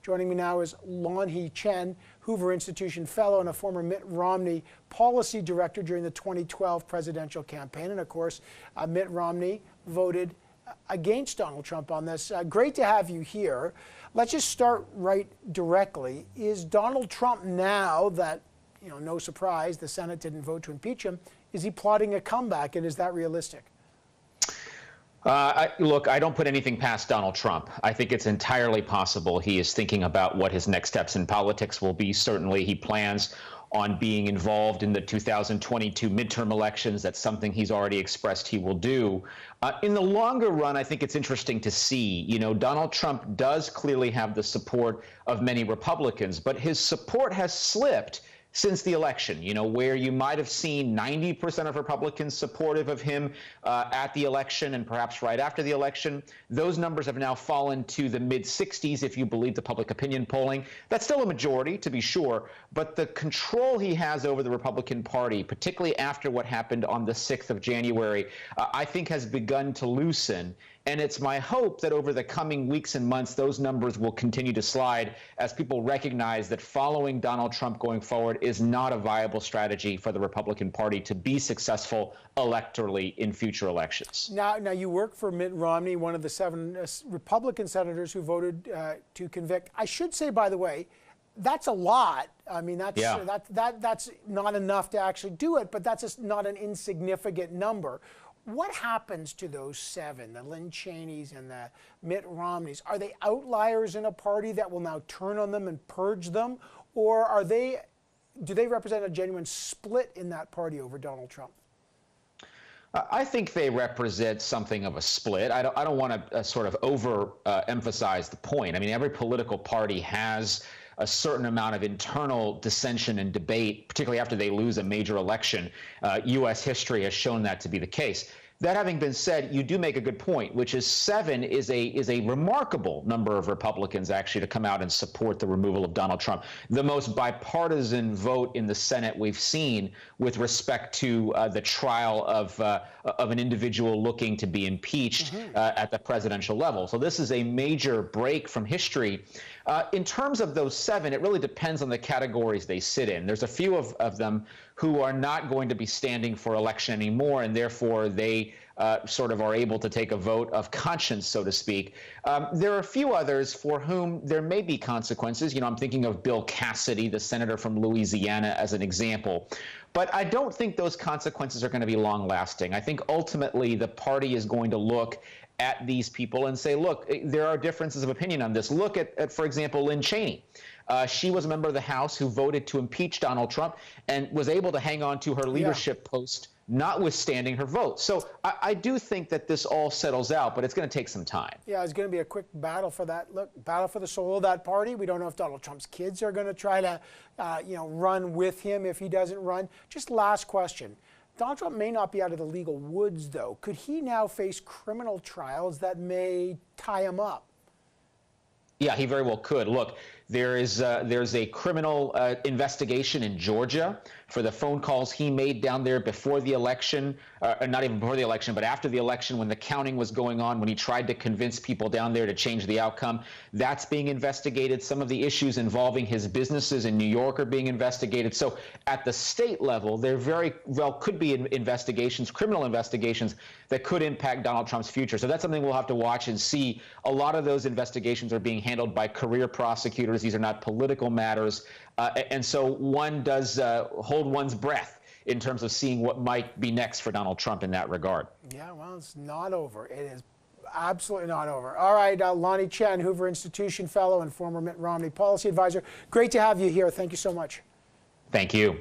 Joining me now is Lanhee Chen, Hoover Institution Fellow and a former Mitt Romney Policy Director during the 2012 presidential campaign. And of course, Mitt Romney voted against Donald Trump on this. Great to have you here. Let's just start right directly. Is Donald Trump, now that, no surprise, the Senate didn't vote to impeach him, is he plotting a comeback, and is that realistic? Look, I don't put anything past Donald Trump. I think it's entirely possible he is thinking about what his next steps in politics will be. Certainly, he plans on being involved in the 2022 midterm elections. That's something he's already expressed he will do. In the longer run, I think it's interesting to see, Donald Trump does clearly have the support of many Republicans, but his support has slipped since the election, where you might have seen 90% of Republicans supportive of him at the election and perhaps right after the election. Those numbers have now fallen to the mid-60s, if you believe the public opinion polling. That's still a majority, to be sure, but the control he has over the Republican Party, particularly after what happened on the 6th of January, I think has begun to loosen. And it's my hope that over the coming weeks and months, those numbers will continue to slide as people recognize that following Donald Trump going forward is not a viable strategy for the Republican Party to be successful electorally in future elections. Now you work for Mitt Romney, one of the 7 Republican senators who voted to convict. I should say, by the way, that's a lot. I mean, that's not enough to actually do it, but that's just not an insignificant number. What happens to those 7, the Lynn Cheneys and the Mitt Romneys? Are they outliers in a party that will now turn on them and purge them? Or do they represent a genuine split in that party over Donald Trump? I think they represent something of a split. I don't want to sort of emphasize the point. I mean, every political party has a certain amount of internal dissension and debate, particularly after they lose a major election. U.S. history has shown that to be the case. That having been said, you do make a good point, which is 7 is a remarkable number of Republicans actually to come out and support the removal of Donald Trump. The most bipartisan vote in the Senate we've seen with respect to the trial of an individual looking to be impeached at the presidential level. So this is a major break from history. In terms of those 7, it really depends on the categories they sit in. There's a few of them who are not going to be standing for election anymore, and therefore they sort of are able to take a vote of conscience, so to speak. There are a few others for whom there may be consequences. I'm thinking of Bill Cassidy, the senator from Louisiana, as an example. But I don't think those consequences are going to be long-lasting. I think ultimately the party is going to look at these people and say, look, there are differences of opinion on this. Look at for example, Lynn Cheney. She was a member of the House who voted to impeach Donald Trump and was able to hang on to her leadership post, notwithstanding her vote. So I do think that this all settles out, but it's going to take some time. Yeah, it's going to be a quick battle for that. Look, battle for the soul of that party. We don't know if Donald Trump's kids are going to try to, run with him if he doesn't run. Just last question. Donald Trump may not be out of the legal woods, though. Could he now face criminal trials that may tie him up? Yeah, he very well could. Look, there's a criminal investigation in Georgia for the phone calls he made down there before the election, not even before the election, but after the election when the counting was going on, when he tried to convince people down there to change the outcome. That's being investigated. Some of the issues involving his businesses in New York are being investigated. So at the state level, there very well could be investigations, criminal investigations, that could impact Donald Trump's future. So that's something we'll have to watch and see. A lot of those investigations are being handled by career prosecutors. These are not political matters. And so one does hold one's breath in terms of seeing what might be next for Donald Trump in that regard. Yeah, well, it's not over. It is absolutely not over. All right, Lanhee Chen, Hoover Institution Fellow and former Mitt Romney Policy Advisor. Great to have you here. Thank you so much. Thank you.